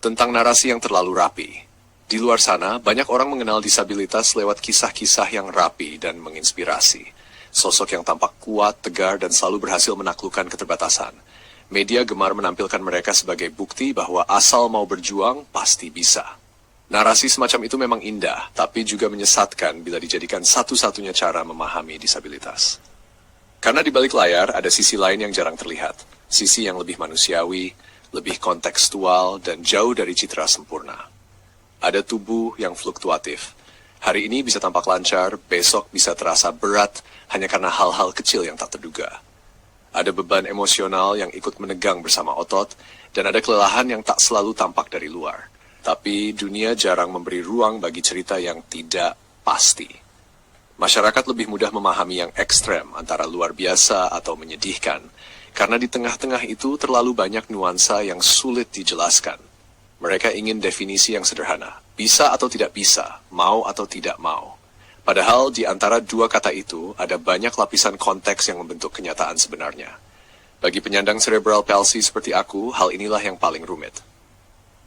tentang narasi yang terlalu rapi. Di luar sana, banyak orang mengenal disabilitas lewat kisah-kisah yang rapi dan menginspirasi. Sosok yang tampak kuat, tegar, dan selalu berhasil menaklukkan keterbatasan. Media gemar menampilkan mereka sebagai bukti bahwa asal mau berjuang, pasti bisa. Narasi semacam itu memang indah, tapi juga menyesatkan bila dijadikan satu-satunya cara memahami disabilitas. Karena di balik layar ada sisi lain yang jarang terlihat. Sisi yang lebih manusiawi, lebih kontekstual, dan jauh dari citra sempurna. Ada tubuh yang fluktuatif. Hari ini bisa tampak lancar, besok bisa terasa berat hanya karena hal-hal kecil yang tak terduga. Ada beban emosional yang ikut menegang bersama otot, dan ada kelelahan yang tak selalu tampak dari luar. Tapi dunia jarang memberi ruang bagi cerita yang tidak pasti. Masyarakat lebih mudah memahami yang ekstrem antara luar biasa atau menyedihkan, karena di tengah-tengah itu terlalu banyak nuansa yang sulit dijelaskan. Mereka ingin definisi yang sederhana, bisa atau tidak bisa, mau atau tidak mau. Padahal di antara dua kata itu ada banyak lapisan konteks yang membentuk kenyataan sebenarnya. Bagi penyandang cerebral palsy seperti aku, hal inilah yang paling rumit.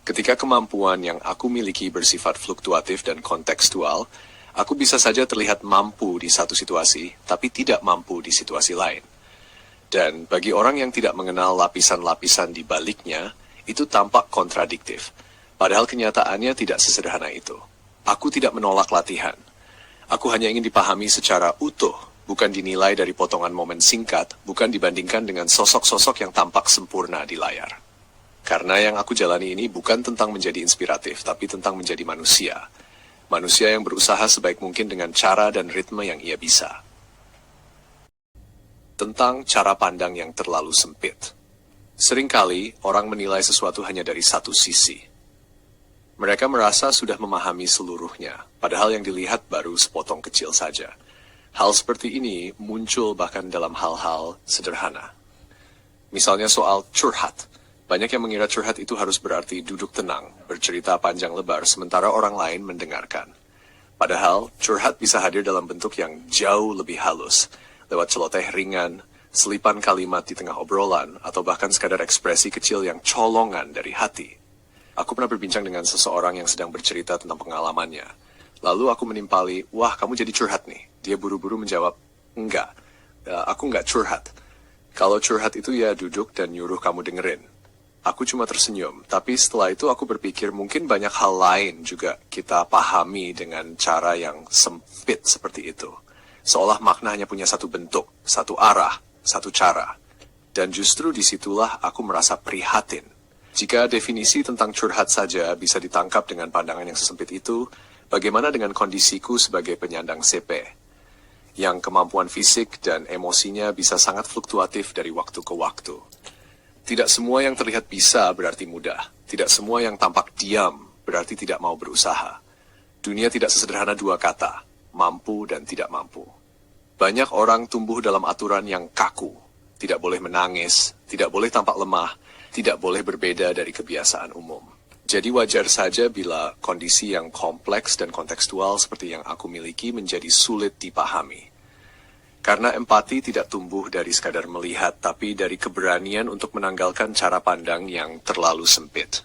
Ketika kemampuan yang aku miliki bersifat fluktuatif dan kontekstual, aku bisa saja terlihat mampu di satu situasi, tapi tidak mampu di situasi lain. Dan bagi orang yang tidak mengenal lapisan-lapisan di baliknya, itu tampak kontradiktif. Padahal kenyataannya tidak sesederhana itu. Aku tidak menolak latihan. Aku hanya ingin dipahami secara utuh, bukan dinilai dari potongan momen singkat, bukan dibandingkan dengan sosok-sosok yang tampak sempurna di layar. Karena yang aku jalani ini bukan tentang menjadi inspiratif, tapi tentang menjadi manusia. Manusia yang berusaha sebaik mungkin dengan cara dan ritme yang ia bisa. Tentang cara pandang yang terlalu sempit. Seringkali orang menilai sesuatu hanya dari satu sisi. Mereka merasa sudah memahami seluruhnya, padahal yang dilihat baru sepotong kecil saja. Hal seperti ini muncul bahkan dalam hal-hal sederhana. Misalnya soal curhat. Banyak yang mengira curhat itu harus berarti duduk tenang, bercerita panjang lebar, sementara orang lain mendengarkan. Padahal, curhat bisa hadir dalam bentuk yang jauh lebih halus, lewat celoteh ringan, selipan kalimat di tengah obrolan, atau bahkan sekadar ekspresi kecil yang colongan dari hati. Aku pernah berbincang dengan seseorang yang sedang bercerita tentang pengalamannya. Lalu aku menimpali, wah kamu jadi curhat nih. Dia buru-buru menjawab, enggak, aku enggak curhat. Kalau curhat itu ya duduk dan nyuruh kamu dengerin. Aku cuma tersenyum, tapi setelah itu aku berpikir mungkin banyak hal lain juga kita pahami dengan cara yang sempit seperti itu. Seolah makna hanya punya satu bentuk, satu arah, satu cara. Dan justru disitulah aku merasa prihatin. Jika definisi tentang curhat saja bisa ditangkap dengan pandangan yang sesempit itu, bagaimana dengan kondisiku sebagai penyandang CP? Yang kemampuan fisik dan emosinya bisa sangat fluktuatif dari waktu ke waktu. Tidak semua yang terlihat bisa berarti mudah. Tidak semua yang tampak diam berarti tidak mau berusaha. Dunia tidak sesederhana dua kata, mampu dan tidak mampu. Banyak orang tumbuh dalam aturan yang kaku. Tidak boleh menangis, tidak boleh tampak lemah, tidak boleh berbeda dari kebiasaan umum. Jadi wajar saja bila kondisi yang kompleks dan kontekstual seperti yang aku miliki menjadi sulit dipahami. Karena empati tidak tumbuh dari sekadar melihat, tapi dari keberanian untuk menanggalkan cara pandang yang terlalu sempit.